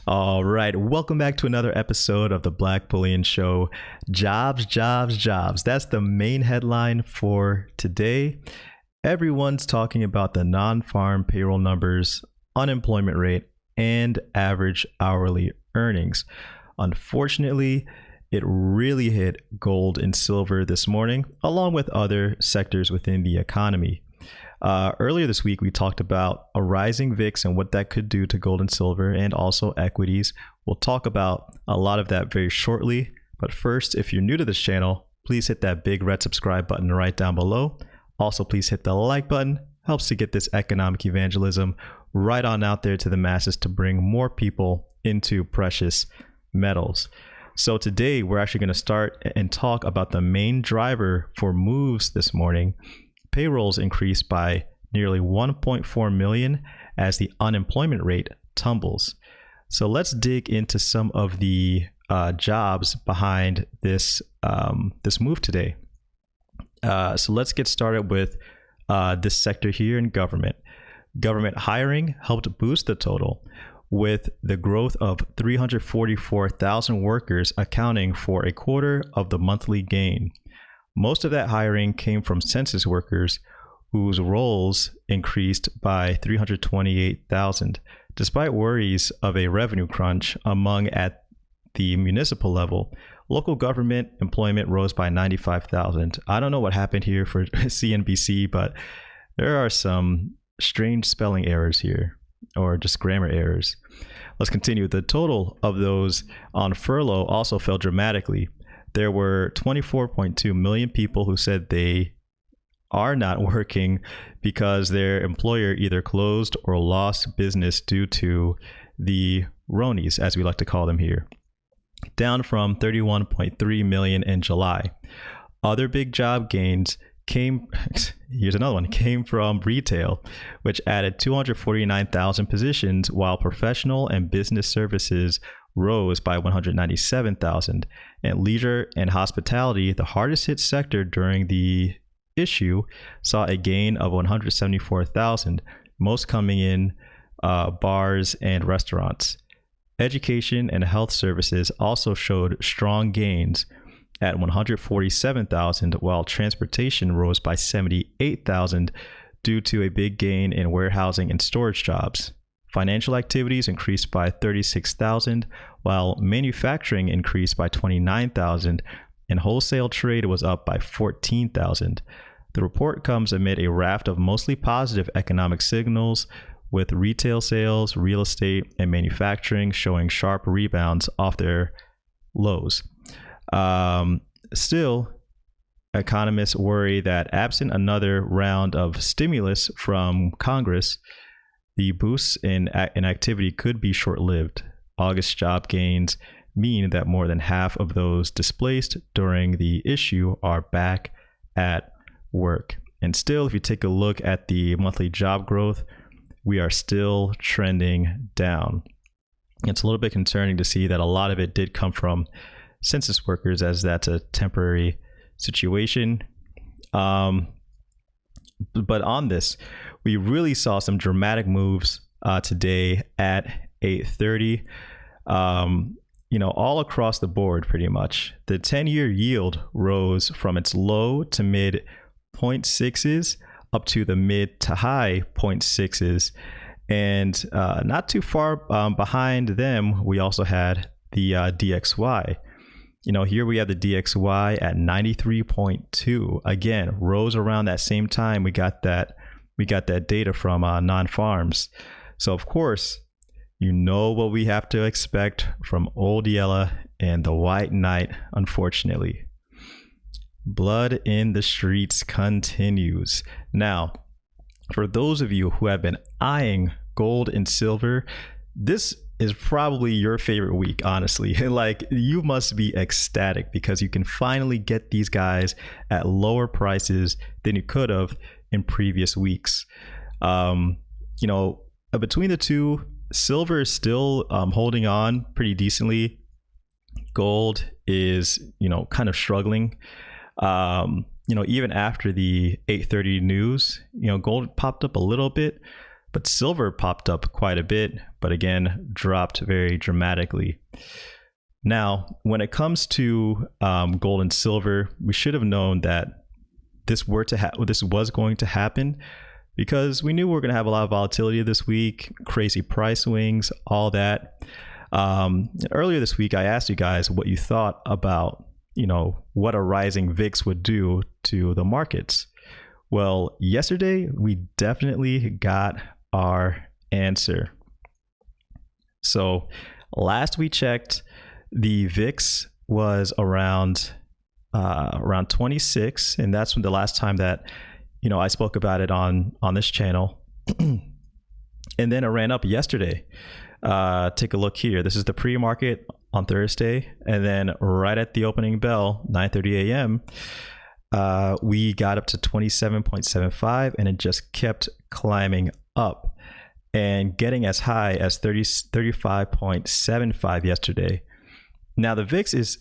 All right, welcome back to another episode of the Black Bullion Show. Jobs, jobs, jobs. That's the main headline for today. Everyone's talking about the non-farm payroll numbers, unemployment rate, and average hourly earnings. Unfortunately, it really hit gold and silver this morning, along with other sectors within the economy. Earlier this week, we talked about a rising VIX and what that could do to gold and silver and also equities. We'll talk about a lot of that very shortly. But first, if you're new to this channel, please hit that big red subscribe button right down below. Also, please hit the like button. Helps to get this economic evangelism right on out there to the masses to bring more people into precious metals. So today, we're actually going to start and talk about the main driver for moves this morning. Payrolls increased by nearly 1.4 million as the unemployment rate tumbles. So let's dig into some of the jobs behind this move today. So let's get started with this sector here in government. Government hiring helped boost the total, with the growth of 344,000 workers accounting for a quarter of the monthly gain. Most of that hiring came from census workers, whose roles increased by 328,000. Despite worries of a revenue crunch at the municipal level, local government employment rose by 95,000. I don't know what happened here for CNBC, but there are some strange spelling errors here, or just grammar errors. Let's continue. The total of those on furlough also fell dramatically. There were 24.2 million people who said they are not working because their employer either closed or lost business due to the Ronies, as we like to call them here, down from 31.3 million in July. Other big job gains came from retail, which added 249,000 positions, while professional and business services rose by 197,000, and leisure and hospitality, the hardest hit sector during the issue, saw a gain of 174,000, most coming in bars and restaurants. Education and health services also showed strong gains at 147,000, while transportation rose by 78,000 due to a big gain in warehousing and storage jobs. Financial activities increased by 36,000, while manufacturing increased by 29,000, and wholesale trade was up by 14,000. The report comes amid a raft of mostly positive economic signals, with retail sales, real estate, and manufacturing showing sharp rebounds off their lows. Still, economists worry that absent another round of stimulus from Congress, the boosts in activity could be short-lived. August job gains mean that more than half of those displaced during the issue are back at work. And still, if you take a look at the monthly job growth, we are still trending down. It's a little bit concerning to see that a lot of it did come from census workers, as that's a temporary situation. But on this, we really saw some dramatic moves today at 8:30. All across the board, pretty much. The 10-year yield rose from its low to mid 0.6s up to the mid to high 0.6s, and not too far behind them, we also had the DXY. Here we have the DXY at 93.2. Again, rose around that same time. We got that data from non-farms. So of course, what we have to expect from Old Yella and the White Knight, unfortunately. Blood in the streets continues. Now, for those of you who have been eyeing gold and silver, this is probably your favorite week, honestly. Like, you must be ecstatic because you can finally get these guys at lower prices than you could have in previous weeks. Between the two, silver is still holding on pretty decently. Gold is, kind of struggling. Even after the 8:30 news, gold popped up a little bit, but silver popped up quite a bit, but again, dropped very dramatically. Now, when it comes to gold and silver, we should have known that this was going to happen, because we knew we were going to have a lot of volatility this week, crazy price swings, all that. Earlier this week, I asked you guys what you thought about, what a rising VIX would do to the markets. Well, yesterday, we definitely got our answer. So last we checked, the VIX was around 26, and that's when the last time that I spoke about it on this channel. And then it ran up yesterday. Take a look here. This is the pre-market on Thursday, and then right at the opening bell, 9:30 a.m., we got up to 27.75, and it just kept climbing up and getting as high as 35.75 yesterday. Now the VIX is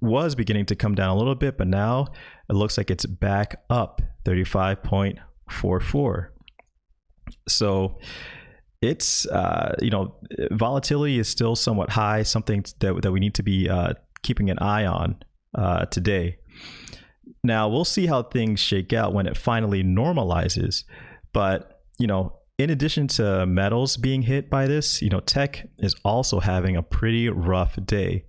was beginning to come down a little bit, but now it looks like it's back up 35.44. So it's volatility is still somewhat high, something that we need to be keeping an eye on today. Now we'll see how things shake out when it finally normalizes, but in addition to metals being hit by this, tech is also having a pretty rough day.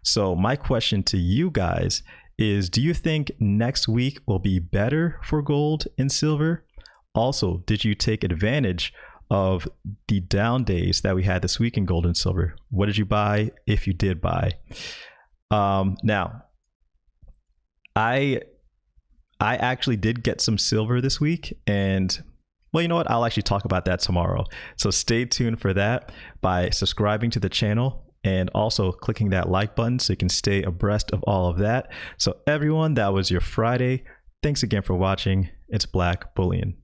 So my question to you guys is, do you think next week will be better for gold and silver? Also, did you take advantage of the down days that we had this week in gold and silver? What did you buy, if you did buy? Now, I actually did get some silver this week, and well, you know what? I'll actually talk about that tomorrow. So stay tuned for that by subscribing to the channel and also clicking that like button so you can stay abreast of all of that. So everyone, that was your Friday. Thanks again for watching. It's Black Bullion.